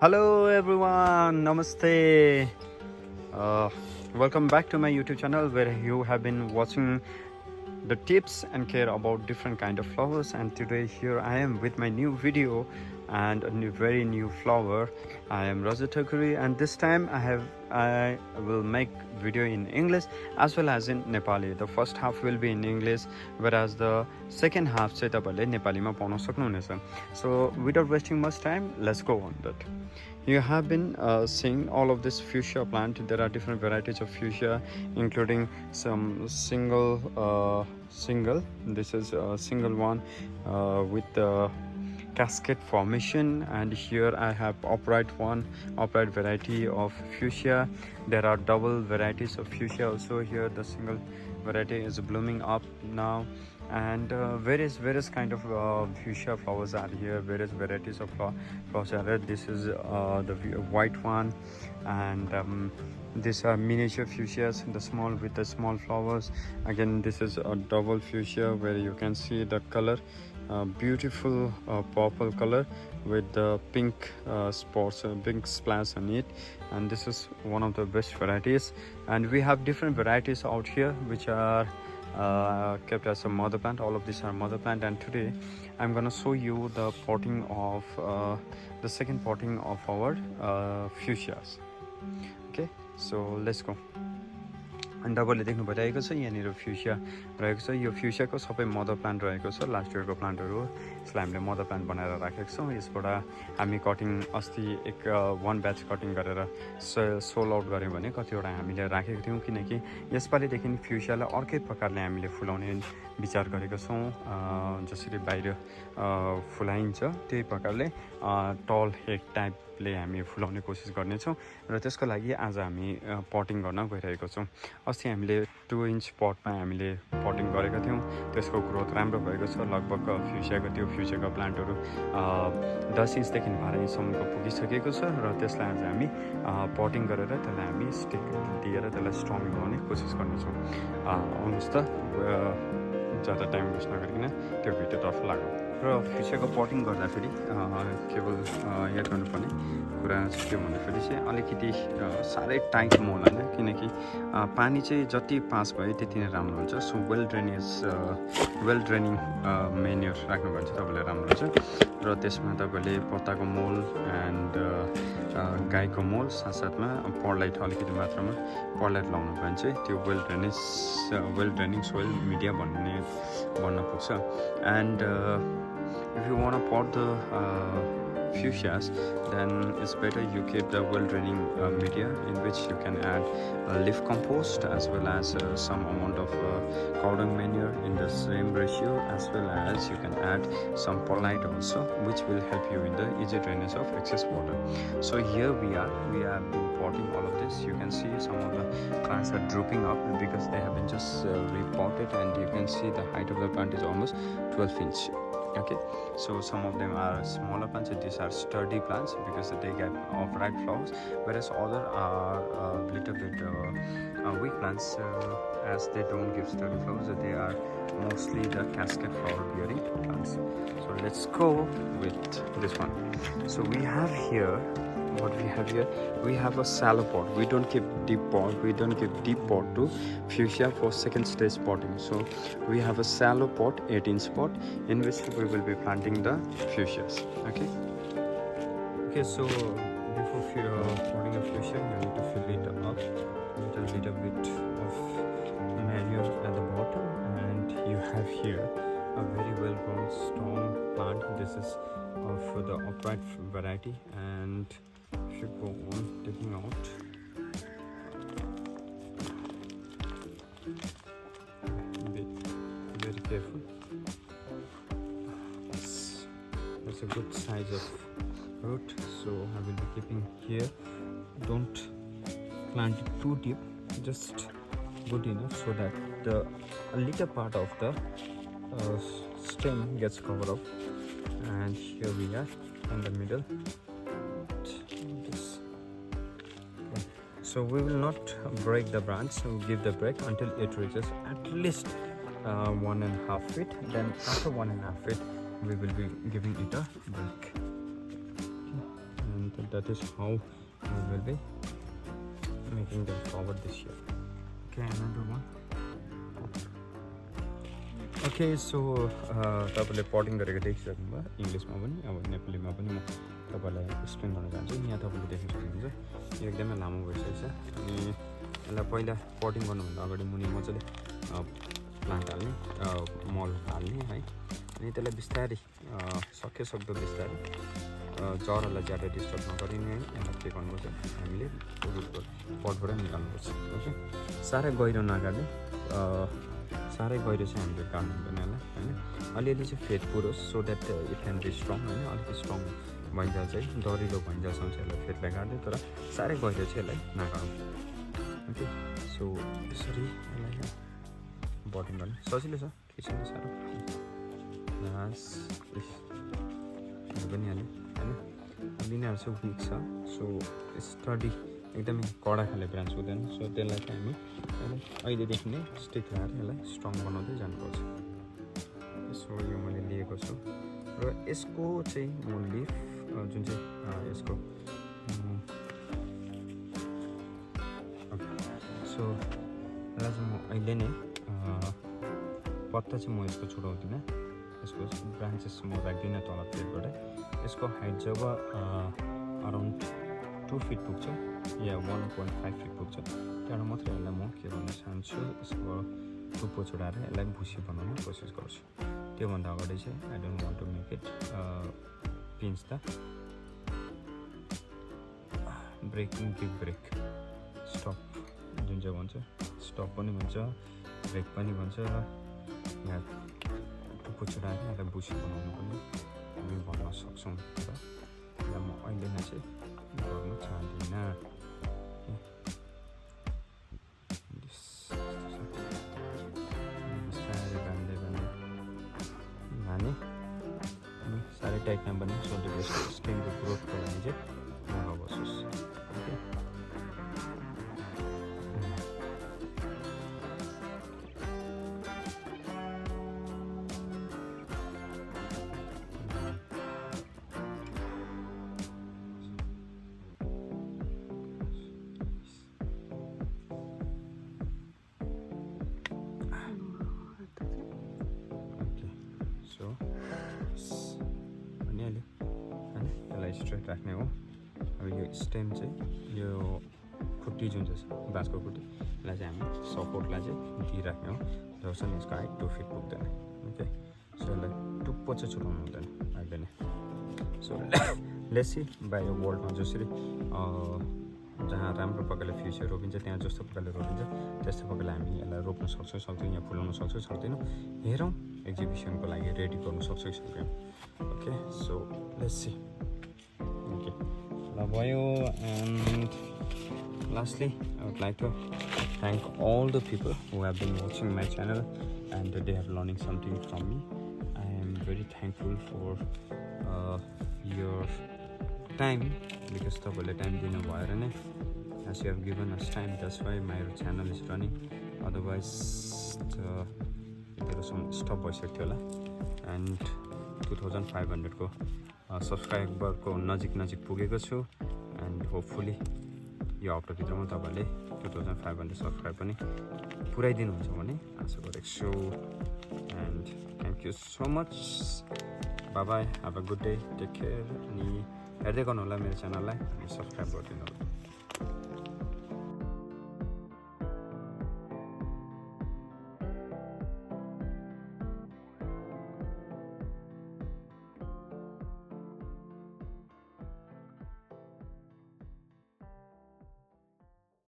Hello everyone, namaste. Welcome back to my YouTube channel where you have been watching the tips and care about different kind of flowers, and today here I am with my new video and a very new flower. I am Raja Thakuri, and this time I will make video in English as well as in Nepali. The first half will be in English, whereas the second half चाहिँ तपाईहरुले नेपालीमा पाउन सक्नुहुनेछ. So without wasting much time, let's go on that. You have been seeing all of this fuchsia plant. There are different varieties of fuchsia, including some single. This is a single one with the cascade formation, and here I have upright variety of fuchsia. There are double varieties of fuchsia also. Here the single variety is blooming up now, and various kind of fuchsia flowers are here. Various varieties of flowers are there. This is the white one, and these are miniature fuchsias, the small with the small flowers. Again, this is a double fuchsia where you can see the color, beautiful purple color with the pink spots, pink splash on it. And this is one of the best varieties. And we have different varieties out here which are kept as a mother plant. All of these are mother plant, and today I'm gonna show you the potting of the second potting of our fuchsias. Okay, so let's go. And तपाईहरुले देख्नु भइरहेको छ यहाँनिर फ्युशिया रहेको छ. यो फ्युशियाको सबै mother plant रहेको छ. लास्ट इयरको प्लान्टहरु यसलाई हामीले मदर प्लान्ट बनाएर राखेको छौं. यसबाट हामी कटिङ अस्ति वन ब्याच कटिङ गरेर सोल आउट गर्यौं भने कतिवटा हामीले राखेको थियौं, किनकि यसपालिदेखि फ्युशियालाई अर्कै प्रकारले हामीले फुलाउने विचार गरेको छौं. जसरी बाहिर फुलाइन्छ त्यही प्रकारले टल हेड टाइपले हामी फुलाउने कोसिस गर्नेछौं, र त्यसको लागि आज हामी पटिङ गर्न गइरहेको छौं. अस्ति हामीले 2 इन्च पटमा हामीले पटिङ गरेका थियौं. त्यसको ग्रोथ राम्रो भएको छ. लगभग फ्युशियाको प्लान्टहरु 10 इन्चदेखि 12 इन्चसम्मको पुगिसकेको छ, र त्यसलाई आज हामी पटिङ गरेर त्यसलाई हामी स्टिक दिएर त्यसलाई स्ट्रङ बनाउने कोसिस गर्नेछौं. आउनुस् त ज्यादा टाइम वेस्ट नगरिकन त्यो भिडियोतर्फ लागौँ. र फ्युशियाको पटिङ गर्दाखेरि केवल याद गर्नुपर्ने कुरा चाहिँ के भन्दाखेरि चाहिँ अलिकति साह्रै टाइट मोल हैन, किनकि पानी चाहिँ जति पास भयो त्यति नै राम्रो हुन्छ. सो वेल ड्रेनिङ मेन्युर राख्नु भने चाहिँ तपाईलाई राम्रो हुन्छ. र त्यसमा तपाईले पत्ताको मोल एन्ड गाईको मोल साथसाथमा पर्लाइट अलिकति मात्रामा पर्लाइट लाउनु भने चाहिँ त्यो वेल ड्रेनिङ सोइल मिडिया भन्न पुग्छ. And if you want to pot the fuchsias, then it's better you keep the well draining media, in which you can add leaf compost as well as some amount of cow dung manure in the same ratio, as well as you can add some perlite also, which will help you in the easy drainage of excess water. So here we have been potting all of this. You can see some of the plants are drooping up because they have been just repotted, and you can see the height of the plant is almost 12 inch. Okay, so some of them are smaller plants. These are sturdy plants because they get upright flowers, whereas other are a little bit weak plants, as they don't give sturdy flowers. They are mostly the cascade flower bearing plants. So let's go with this one. So we have here we have a shallow pot. We don't give deep pot to fuchsia for second stage potting. So we have a shallow pot, 18 pot, in which we will be planting the fuchsias. Okay, so before potting a fuchsia, you need to fill it up with a little bit of manure at the bottom. And you have here a very well grown strong plant. This is of the upright variety, and if you go on taking out, be very careful. That's a good size of root, so I will be keeping here. Don't plant it too deep, just good enough so that a little part of the stem gets covered up. And here we are in the middle. So we will not break the branch. So we'll give the break until it reaches at least 1.5 feet. Then after 1.5 feet, we will be giving it a break. And that is how we will be making them flower this year. Okay, another one. Okay, so तपाईँले potting गरेको देखिसक्नुभयो इङ्ग्लिसमा पनि अब नेपालीमा पनि म तपाईँलाई explain गर्न चाहन्छु यहाँ तपाईँले देख्न सक्नुहुन्छ यो एकदमै लामो भइसकेको छ अनि यसलाई पहिला पटिङ गर्नुभन्दा अगाडि मुनि मजाले प्लान्ट हाल्ने मल हाल्ने है अनि त्यसलाई बिस्तारै सक्दो बिस्तारै जरालाई ज्यादा डिस्टर्ब नगरिने है यसलाई के गर्नुपर्छ हामीले पटबाट निकाल्नुपर्छ ओके साह्रै गहिरो नकाट्ने साह्रै गहिरो चाहिँ हामीले काट्नु हुँदैन यसलाई होइन अलिअलि चाहिँ for the purpose so that it can be strong होइन अलिकति स्ट्रङ भइन्जेल चाहिँ दरिलो भइन्जेलसम्म चाहिँ यसलाई फेदलाई काट्यो तर साह्रै गहिरो चाहिँ यसलाई नकाट्नु ओके सो यसरी यसलाई बटिङ गर्ने सजिलो छ के छैन साह्रो घाँस पनि हाल्यो होइन यिनीहरू चाहिँ विक छ सो स्टडी एकदमै कडा खाले ब्रान्च हुँदैन सो त्यसलाई चाहिँ हामी यसलाई अहिलेदेखि नै स्टिक लगाएर यसलाई स्ट्रङ बनाउँदै जानुपर्छ सो यो मैले लिएको छु र यसको चाहिँ म लिफ जुन चाहिँ यसको सो यसलाई चाहिँ म अहिले नै पत्ता चाहिँ म यसको छुटाउँदिनँ यसको ब्रान्चेस म राख्दिनँ तल प्लेटबाट यसको हाइट जब अराउन्ड 2 फिट पुग्छ या 1.5 फिट पुग्छ त्यहाँबाट मात्रै यसलाई म के गर्न चाहन्छु यसको टुप्पो छोडाएर यसलाई भुसी बनाउने कोसिस गर्छु त्योभन्दा अगाडि चाहिँ I don't want to make it pinch the breaking big break stop जुन चाहिँ भन्छ स्टप पनि भन्छ ब्रेक पनि भन्छ र यहाँ टुप्पो छोडाएर यसलाई भुसी बनाउनु पनि हामी भन्न सक्छौँ र यसलाई म अहिले नै चाहिँ गर्न चाहदिनँ बिस्तारै बाँध्दै लाने अनि साह्रै टाइट नबन्ने सो द्याट स्टेमको ग्रोथको लागि चाहिँ नबसोस् ओके भनिहाल्यो होइन यसलाई स्ट्रेट राख्ने हो अब यो स्टेम चाहिँ यो खुट्टी जुन चाहिँ छ बाँसको खुट्टी यसलाई चाहिँ हामी सपोर्टलाई चाहिँ दिइराख्ने हो जबसम्म यसको हाइट 2 फिट पुग्दैन ओके सो यसलाई टुप्पो चाहिँ छुटाउनु हुँदैन अहिले नै सो लेसी बाहिर वर्ल्डमा जसरी जहाँ राम्रो प्रकारले फ्युचर रोपिन्छ त्यहाँ जस्तो प्रकारले रोपिन्छ त्यस्तो प्रकारले हामी यसलाई रोप्न सक्छौँ सक्दैनौँ यहाँ फुलाउन सक्छौँ सक्दैनौँ हेरौँ एक्जिबिसनको लागि रेडी गर्नु सक्छौँ सक्दैनौँ okay so let's see okay ल भयो and lastly I would like to thank all the people who have been watching my channel and they have learning something from me. I am very thankful for your time because तपाईँले time दिनु भएर नै as you have given us time that's why my channel is running otherwise मेरो stop भइसक्यो होला and 2500 को सब्सक्राइबरको नजिक पुगेको छु एन्ड होपफुली यो हप्ताभित्रमा तपाईँले 2500 सब्सक्राइब पनि पुऱ्याइदिनुहुन्छ भन्ने आशा गरेको छु and thank you so much bye bye have a good day take care अनि हेर्दै गर्नु होला मेरो च्यानललाई सब्सक्राइब गरिदिनु होला